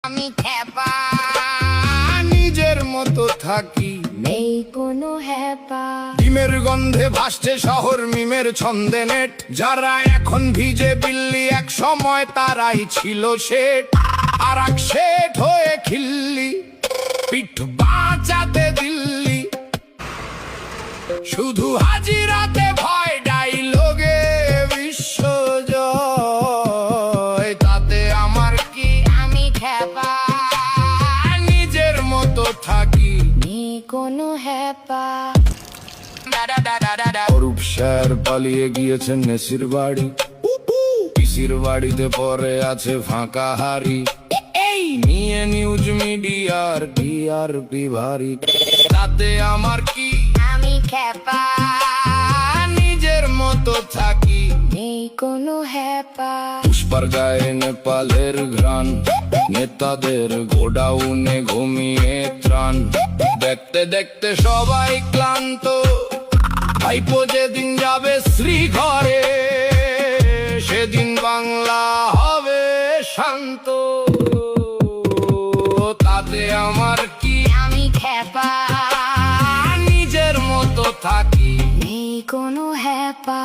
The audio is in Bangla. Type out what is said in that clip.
আমি খ্যাপা, নিজের মতো থাকি, নেই কোনো হ্যাপা। ডিমের গন্ধে ভাসছে শহর, মিমের ছন্দে নেট। যারা এখন ভিজে বিল্লি, এক সময় তারাই ছিল শেঠ। আর এক শেঠ হয়ে খিল্লি, পিঠ বাঁচাতে দিল্লি। শুধু হাজিরাতে ভয়, ডাইলগে বিশ্বজয়। তাতে আমার কি, আমি খ্যাপা, নিজের মতো থাকি। নেই কোনো হ্যাপা। অরূপ স্যার পালিয়ে গিয়েছেন নেসির বাড়ি, পিসির বাড়িতে পরে আছে ফাঁকা হাড়ি। এই নিয়ে নিউজ মিডিয়ার টিআরপি ভারী। তাতে আমার কি, আমি খ্যাপা, নিজের মতো থাকি। নেই কোনো হ্যাপা। পুষ্পার গায়ে নেপালের ঘ্রাণ, নেতাদের গোডাউনে ঘুমিয়ে ত্রাণ। দেখতে দেখতে সবাই ক্লান্ত, ভাইপো যেদিন যাবে শ্রীঘরে, সেদিন বাংলা হবে শান্ত। তাতে আমার কি, আমি খ্যাপা, নিজের মতো থাকি। নেই কোনো হ্যাপা।